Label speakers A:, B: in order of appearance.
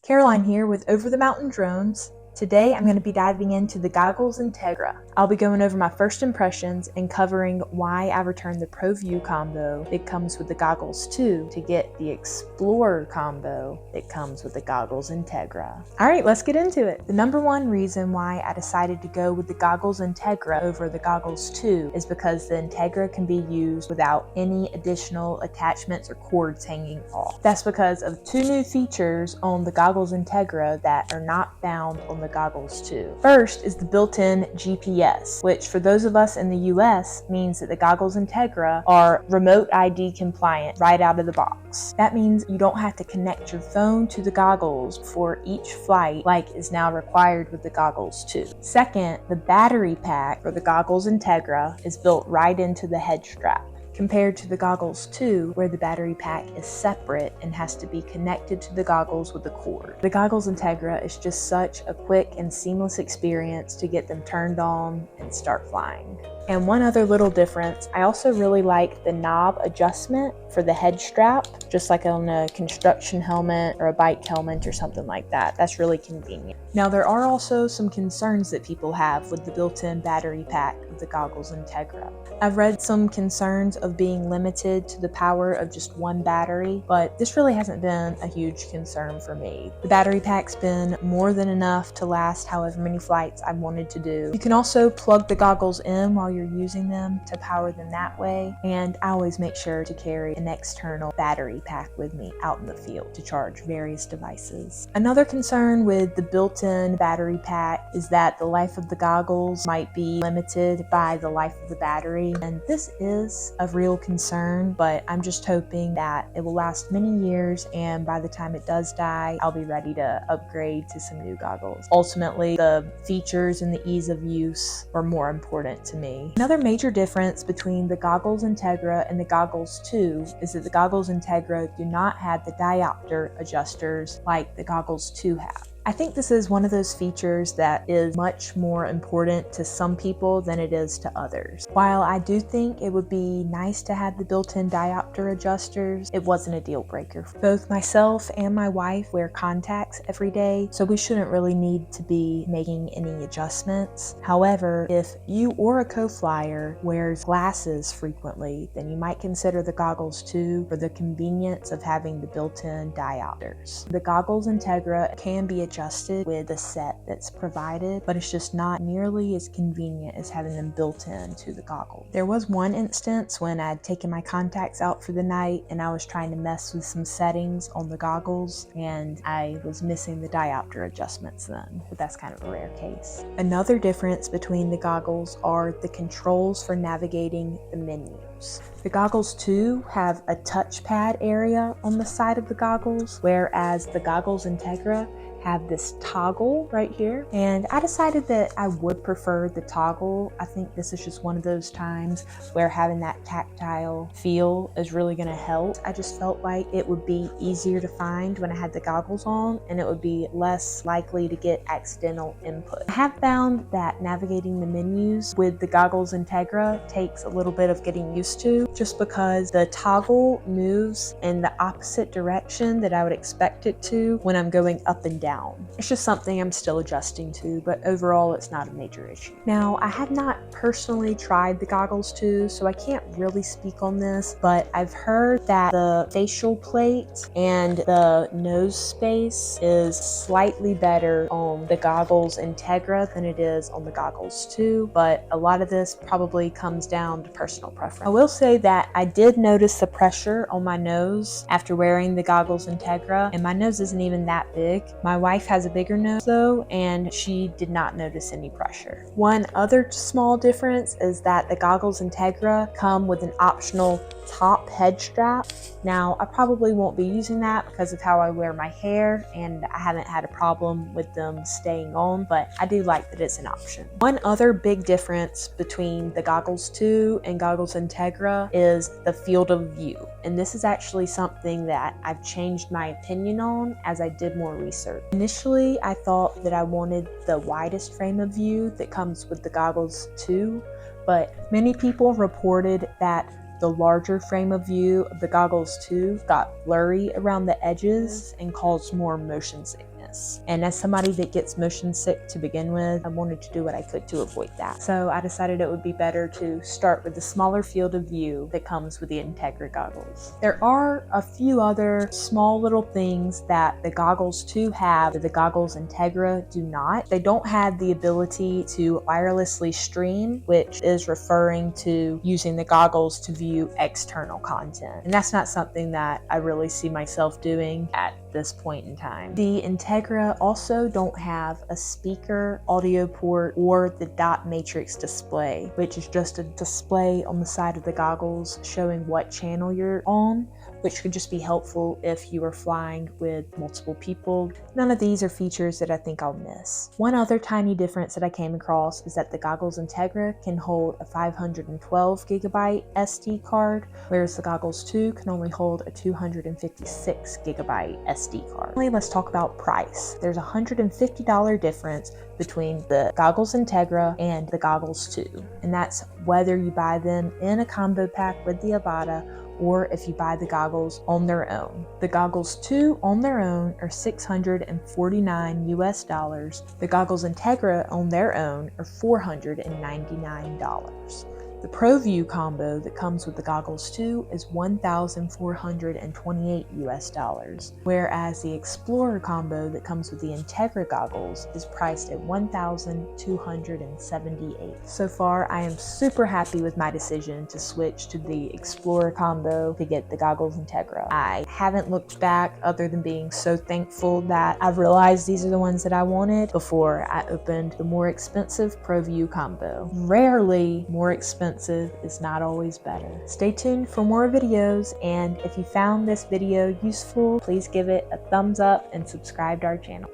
A: Caroline here with Over the Mountain Drones. Today I'm going to be diving into the Goggles Integra. I'll be going over my first impressions and covering why I returned the Pro View combo that comes with the Goggles 2 to get the Explorer combo that comes with the Goggles Integra. Alright, let's get into it. The number one reason why I decided to go with the Goggles Integra over the Goggles 2 is because the Integra can be used without any additional attachments or cords hanging off. That's because of two new features on the Goggles Integra that are not found on the Goggles 2. First is the built-in GPS, which for those of us in the US means that the Goggles Integra are remote ID compliant right out of the box. That means you don't have to connect your phone to the goggles for each flight like is now required with the Goggles 2. Second, the battery pack for the Goggles Integra is built right into the head strap, compared to the Goggles 2, where the battery pack is separate and has to be connected to the goggles with a cord. The Goggles Integra is just such a quick and seamless experience to get them turned on and start flying. And one other little difference, I also really like the knob adjustment for the head strap, just like on a construction helmet or a bike helmet or something like that. That's really convenient. Now there are also some concerns that people have with the built-in battery pack of the Goggles Integra. I've read some concerns of being limited to the power of just one battery, but this really hasn't been a huge concern for me. The battery pack's been more than enough to last however many flights I've wanted to do. You can also plug the goggles in while you're using them to power them that way, and I always make sure to carry an external battery pack with me out in the field to charge various devices. Another concern with the built-in battery pack is that the life of the goggles might be limited by the life of the battery, and this is a real concern, but I'm just hoping that it will last many years, and by the time it does die, I'll be ready to upgrade to some new goggles. Ultimately, the features and the ease of use are more important to me. Another major difference between the Goggles Integra and the Goggles 2 is that the Goggles Integra do not have the diopter adjusters like the Goggles 2 have. I think this is one of those features that is much more important to some people than it is to others. While I do think it would be nice to have the built-in diopter adjusters, it wasn't a deal breaker. Both myself and my wife wear contacts every day, so we shouldn't really need to be making any adjustments. However, if you or a co-flyer wears glasses frequently, then you might consider the Goggles 2 for the convenience of having the built-in diopters. The Goggles Integra can be adjusted with the set that's provided, but it's just not nearly as convenient as having them built in to the goggle. There was one instance when I'd taken my contacts out for the night and I was trying to mess with some settings on the goggles and I was missing the diopter adjustments then, but that's kind of a rare case. Another difference between the goggles are the controls for navigating the menus. The Goggles 2 have a touchpad area on the side of the goggles, whereas the Goggles Integra have this toggle right here, and I decided that I would prefer the toggle. I think this is just one of those times where having that tactile feel is really going to help. I just felt like it would be easier to find when I had the goggles on, and it would be less likely to get accidental input. I have found that navigating the menus with the Goggles Integra takes a little bit of getting used to, just because the toggle moves in the opposite direction that I would expect it to when I'm going up and down. It's just something I'm still adjusting to, but overall it's not a major issue. Now, I have not personally tried the Goggles 2, so I can't really speak on this, but I've heard that the facial plate and the nose space is slightly better on the Goggles Integra than it is on the Goggles 2, but a lot of this probably comes down to personal preference. I will say that I did notice the pressure on my nose after wearing the Goggles Integra, and my nose isn't even that big. My wife has a bigger nose though, and she did not notice any pressure. One other small difference is that the Goggles Integra come with an optional top head strap. Now, I probably won't be using that because of how I wear my hair, and I haven't had a problem with them staying on, but I do like that it's an option. One other big difference between the Goggles 2 and Goggles Integra is the field of view, and this is actually something that I've changed my opinion on as I did more research. Initially, I thought that I wanted the widest frame of view that comes with the Goggles 2, but many people reported that The larger frame of view of the Goggles 2 got blurry around the edges and caused more motion sickness. And as somebody that gets motion sick to begin with, I wanted to do what I could to avoid that. So I decided it would be better to start with the smaller field of view that comes with the Integra goggles. There are a few other small little things that the Goggles 2 have that the Goggles Integra do not. They don't have the ability to wirelessly stream, which is referring to using the goggles to view external content. And that's not something that I really see myself doing at this point in time. The Integra also don't have a speaker audio port or the dot matrix display, which is just a display on the side of the goggles showing what channel you're on, which could just be helpful if you are flying with multiple people. None of these are features that I think I'll miss. One other tiny difference that I came across is that the Goggles Integra can hold a 512 gigabyte SD card, whereas the Goggles 2 can only hold a 256 gigabyte SD card. Finally, let's talk about price. There's a $150 difference between the Goggles Integra and the Goggles 2, and that's whether you buy them in a combo pack with the Avata or if you buy the goggles on their own. The Goggles 2 on their own are $649 US. The Goggles Integra on their own are $499. The ProView combo that comes with the Goggles 2 is $1,428 US, whereas the Explorer combo that comes with the Integra goggles is priced at $1,278. So far, I am super happy with my decision to switch to the Explorer combo to get the Goggles Integra. I haven't looked back other than being so thankful that I realized these are the ones that I wanted before I opened the more expensive ProView combo. Rarely more expensive is not always better. Stay tuned for more videos, and if you found this video useful, please give it a thumbs up and subscribe to our channel.